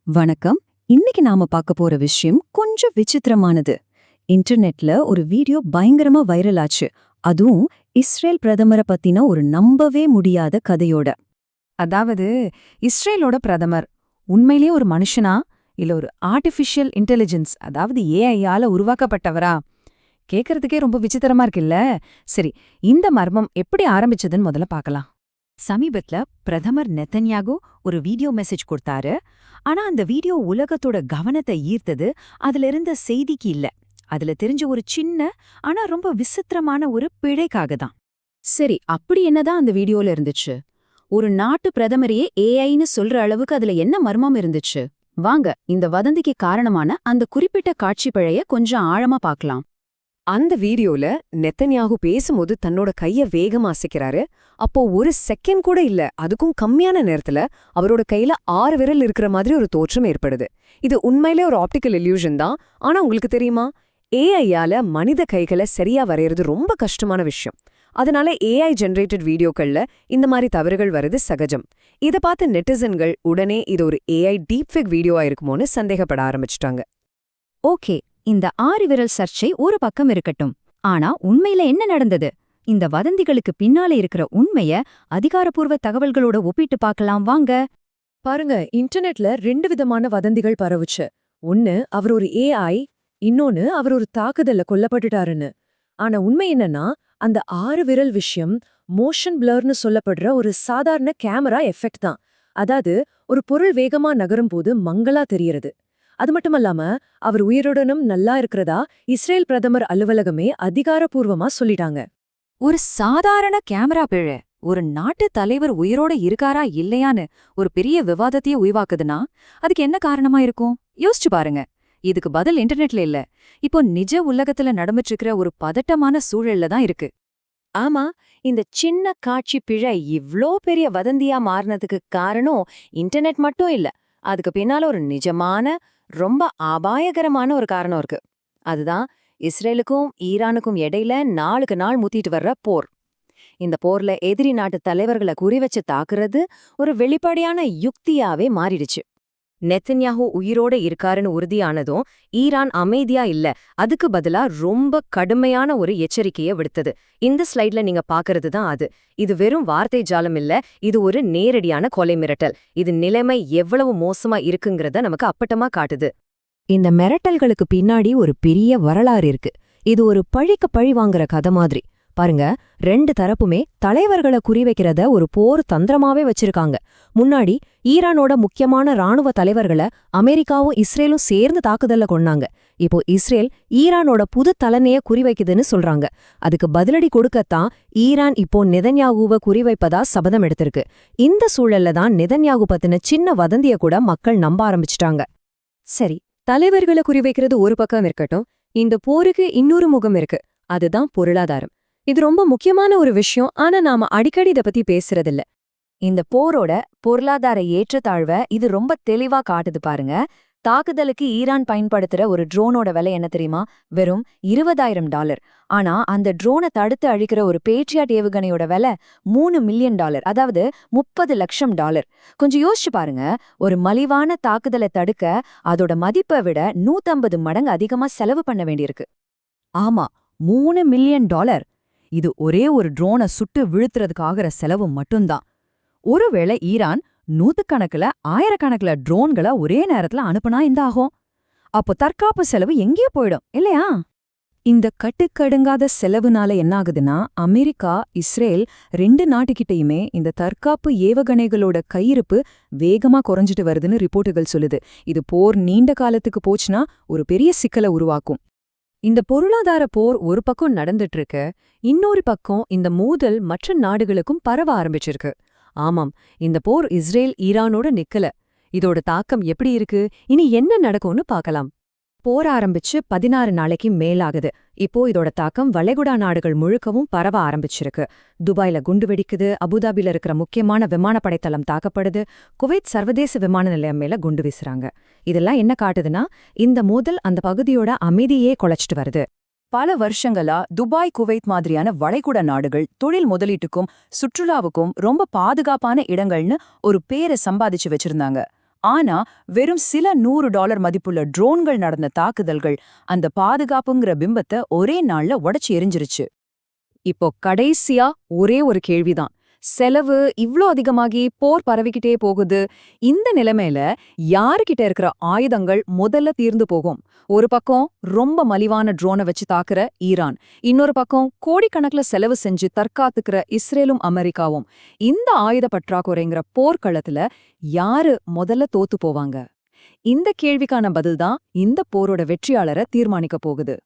வணக்கம். இன்னைக்கு நாம பார்க்க போற விஷயம் கொஞ்சம் விசித்திரமானது. இன்டர்நெட்ல ஒரு வீடியோ பயங்கரமா வைரல் ஆச்சு. அதுவும் இஸ்ரேல் பிரதமரை பத்தின ஒரு நம்பவே முடியாத கதையோட. அதாவது இஸ்ரேலோட பிரதமர் உண்மையிலேயே ஒரு மனுஷனா இல்ல ஒரு ஆர்டிஃபிஷியல் இன்டெலிஜென்ஸ் அதாவது ஏஐயால உருவாக்கப்பட்டவரா? கேக்குறதுக்கே ரொம்ப விசித்திரமா இருக்குல்ல. சரி, இந்த மர்மம் எப்படி ஆரம்பிச்சதுன்னு முதல்ல பார்க்கலாம். சமீபத்துல பிரதமர் நெதன்யாகு ஒரு வீடியோ மெசேஜ் கொடுத்தாரு. ஆனா அந்த வீடியோ உலகத்தோட கவனத்தை ஈர்த்தது அதுல இருந்த செய்திக்கு இல்ல. அதுல தெரிஞ்ச ஒரு சின்ன ஆனா ரொம்ப விசித்திரமான ஒரு பிழைக்காக தான். சரி, அப்படி என்னதான் அந்த வீடியோல இருந்துச்சு? ஒரு நாட்டு பிரதமரையே ஏஐன்னு சொல்ற அளவுக்கு அதுல என்ன மர்மம் இருந்துச்சு? வாங்க, இந்த வதந்திக்கு காரணமான அந்த குறிப்பிட்ட காட்சி பிழைய கொஞ்சம் ஆழமா பார்க்கலாம். அந்த வீடியோல நெத்தன்யாகு பேசும்போது தன்னோட கைய வேகமா அசைக்கிறாரு. அப்போ ஒரு செகண்ட் கூட இல்ல, அதுக்கும் கம்மியான நேரத்துல அவரோட கையில 6 விரல் இருக்கிற மாதிரி ஒரு தோற்றம் ஏற்படுது. இது உண்மையிலே ஒரு ஆப்டிக்கல் இல்யூஷன் தான். ஆனா உங்களுக்கு தெரியுமா, ஏஐயால மனித கைகளை சரியா வரையறது ரொம்ப கஷ்டமான விஷயம். அதனால ஏஐ ஜெனரேட்டட் வீடியோக்கள்ல இந்த மாதிரி தவறுகள் வருது சகஜம். இத பார்த்து நெட்டிசன்கள் உடனே இது ஒரு ஏஐ டீப்ஃபேக் வீடியோவா இருக்குமோன்னு சந்தேகப்பட ஆரம்பிச்சிட்டாங்க. ஓகே, இந்த 6 விரல் சர்ச்சை ஒரு பக்கம் இருக்கட்டும். ஆனா உண்மையில என்ன நடந்தது? இந்த வதந்திகளுக்கு பின்னால இருக்கிற உண்மைய அதிகாரப்பூர்வ தகவல்களோட ஒப்பிட்டு பார்க்கலாம் வாங்க. பாருங்க, இன்டர்நெட்ல 2 விதமான வதந்திகள் பரவுச்சு. ஒன்னு அவர் ஒரு ஏஐ, இன்னொன்னு அவர் ஒரு தாக்குதல்ல கொல்லப்பட்டுட்டாருன்னு. ஆனா உண்மை என்னன்னா, அந்த 6 விரல் விஷயம் மோஷன் பிளர்னு சொல்லப்படுற ஒரு சாதாரண கேமரா எஃபெக்ட் தான். அதாவது ஒரு பொருள் வேகமா நகரும் போது மங்களா தெரியறது. அது மட்டுமல்லாம அவர் உயிருடனும் நல்லா இருக்கிறதா இஸ்ரேல் பிரதமர் அலுவலகமே அதிகாரப்பூர்வமா சொல்லிட்டாங்க. ஒரு சாதாரண கேமரா பிழை ஒரு நாட்டு தலைவர் உயிரோட இருக்காரா இல்லையான்னு ஒரு பெரிய விவாதத்தையே உருவாக்குதுன்னா அதுக்கு என்ன காரணமா இருக்கும்? யோசிச்சு பாருங்க. இதுக்கு பதில் இன்டர்நெட்ல இல்ல, இப்போ நிஜ உலகத்துல நடந்துட்டு இருக்கிற ஒரு பதட்டமான சூழல்ல தான் இருக்கு. ஆமா, இந்த சின்ன காட்சி பிழை இவ்ளோ பெரிய வதந்தியா மாறினதுக்கு காரணம் இன்டர்நெட் மட்டும் இல்ல, அதுக்கு பின்னால ஒரு நிஜமான ரொம்ப அபாயகரமான ஒரு காரணம் இருக்கு. அதுதான் இஸ்ரேலுக்கும் ஈரானுக்கும் இடையில நாளுக்கு நாள் முத்திட்டு வர்ற போர். இந்த போர்ல எதிரி நாட்டு தலைவர்களை குறிவச்சு தாக்குறது ஒரு வெளிப்படையான யுக்தியாவே மாறிடுச்சு. நெத்தன்யாஹூ உயிரோட இருக்காருன்னு உறுதியானதும் ஈரான் அமைதியா இல்ல, அதுக்கு பதிலா ரொம்ப கடுமையான ஒரு எச்சரிக்கையை விடுத்தது. இந்த ஸ்லைட்ல நீங்க பாக்குறது தான் அது. இது வெறும் வார்த்தை ஜாலம் இல்ல, இது ஒரு நேரடியான கொலை மிரட்டல். இது நிலைமை எவ்வளவு மோசமா இருக்குங்கிறத நமக்கு அப்பட்டமா காட்டுது. இந்த மிரட்டல்களுக்கு பின்னாடி ஒரு பெரிய வரலாறு இருக்கு. இது ஒரு பழிக்கு பழி வாங்குற கதை மாதிரி. பாருங்க, 2 தரப்புமே தலைவர்களை குறிவைக்கிறத ஒரு போர் தந்திரமாவே வச்சிருக்காங்க. முன்னாடி ஈரானோட முக்கியமான ராணுவ தலைவர்களை அமெரிக்காவும் இஸ்ரேலும் சேர்ந்து தாக்குதல்ல கொன்னாங்க. இப்போ இஸ்ரேல் ஈரானோட புது தலைமைய குறிவைக்குதுன்னு சொல்றாங்க. அதுக்கு பதிலடி கொடுக்கத்தான் ஈரான் இப்போ நெதன்யாகுவை குறிவைப்பதா சபதம் எடுத்திருக்கு. இந்த சூழல்ல தான் நெதன்யாகு பத்தின சின்ன வதந்திய கூட மக்கள் நம்ப ஆரம்பிச்சிட்டாங்க. சரி, தலைவர்களை குறிவைக்கிறது ஒரு பக்கம் இருக்கட்டும், இந்த போருக்கு இன்னொரு முகம் இருக்கு. அதுதான் பொருளாதாரம். இது ரொம்ப முக்கியமான ஒரு விஷயம். ஆனா நாம அடிக்கடி இத பத்தி பேசுறதில்ல. இந்த போரோட பொருளாதார ஏற்றத்தாழ்வை இது ரொம்ப தெளிவா காட்டுது பாருங்க. தாக்குதலுக்கு ஈரான் பயன்படுத்துற ஒரு ட்ரோனோட விலை என்ன தெரியுமா? வெறும் $20,000. ஆனா அந்த ட்ரோனை தடுத்து அழிக்கிற ஒரு பேட்ரியாட் ஏவுகணையோட விலை $3 மில்லியன், அதாவது $30 லட்சம். கொஞ்சம் யோசிச்சு பாருங்க, ஒரு மலிவான தாக்குதலை தடுக்க அதோட மதிப்பை விட 150 மடங்கு அதிகமா செலவு பண்ண வேண்டியிருக்கு. ஆமா, $3 மில்லியன். இது ஒரே ஒரு ட்ரோனை சுட்டு வீழ்த்துறதுக்காகிற செலவு மட்டும்தான். ஒருவேளை ஈரான் நூத்துக்கணக்குல ஆயிரக்கணக்குல ட்ரோன்களை ஒரே நேரத்துல அனுப்புனா இந்த ஆகும். அப்போ தற்காப்பு செலவு எங்கேயோ போயிடும் இல்லையா? இந்த கட்டுக்கடுங்காத செலவுனால என்னாகுதுன்னா, அமெரிக்கா இஸ்ரேல் 2 நாட்டுக்கிட்டையுமே இந்த தற்காப்பு ஏவுகணைகளோட கையிருப்பு வேகமா குறைஞ்சிட்டு வருதுன்னு ரிப்போர்ட்டுகள் சொல்லுது. இது போர் நீண்ட காலத்துக்கு போச்சுன்னா ஒரு பெரிய சிக்கலை உருவாக்கும். இந்த பொருளாதார போர் ஒரு பக்கம் நடந்துட்டு இருக்கு, இன்னொரு பக்கம் இந்த மோதல் மற்ற நாடுகளுக்கும் பரவ ஆரம்பிச்சிருக்கு. ஆமாம், இந்த போர் இஸ்ரேல் ஈரானோட நிக்கல. இதோட தாக்கம் எப்படி இருக்கு, இனி என்ன நடக்கும்னு பார்க்கலாம். போர் ஆரம்பிச்சு 16 நாளைக்கு மேலாகுது. இப்போ இதோட தாக்கம் வளைகுடா நாடுகள் முழுக்கவும் பரவ ஆரம்பிச்சிருக்கு. துபாயில குண்டு வெடிக்குது, அபுதாபில இருக்கிற முக்கியமான விமானப்படை தளம் தாக்கப்படுது, குவைத் சர்வதேச விமான நிலையம் மேல குண்டு வீசுறாங்க. இதெல்லாம் என்ன காட்டுதுன்னா, இந்த மோதல் அந்த பகுதியோட அமைதியே குலைச்சிட்டு வருது. பல வருஷங்களா துபாய் குவைத் மாதிரியான வளைகுடா நாடுகள் தொழில் முதலீட்டுக்கும் சுற்றுலாவுக்கும் ரொம்ப பாதுகாப்பான இடங்கள்னு ஒரு பேரை சம்பாதிச்சு வச்சிருந்தாங்க. ஆனா வெறும் சில $100 மதிப்புள்ள ட்ரோன்கள் நடந்த தாக்குதல்கள் அந்த பாதுகாப்புங்கிற பிம்பத்தை ஒரே நாள்ல உடைச்சு எரிஞ்சிருச்சு. இப்போ கடைசியா ஒரே ஒரு கேள்விதான். செலவு இவ்ளோ அதிகமாகி போர் பரவிக்கிட்டே போகுது. இந்த நிலைமையில யாருகிட்ட இருக்கிற ஆயுதங்கள் முதல்ல தீர்ந்து போகும்? ஒரு பக்கம் ரொம்ப மலிவான ட்ரோனை வச்சு தாக்குற ஈரான், இன்னொரு பக்கம் கோடிக்கணக்குல செலவு செஞ்சு தற்காத்துக்கிற இஸ்ரேலும் அமெரிக்காவும். இந்த ஆயுத பற்றாக்குறைங்கிற போர்க்களத்துல யாரு முதல்ல தோத்து போவாங்க? இந்த கேள்விக்கான பதில்தான் இந்த போரோட வெற்றியாளரை தீர்மானிக்க போகுது.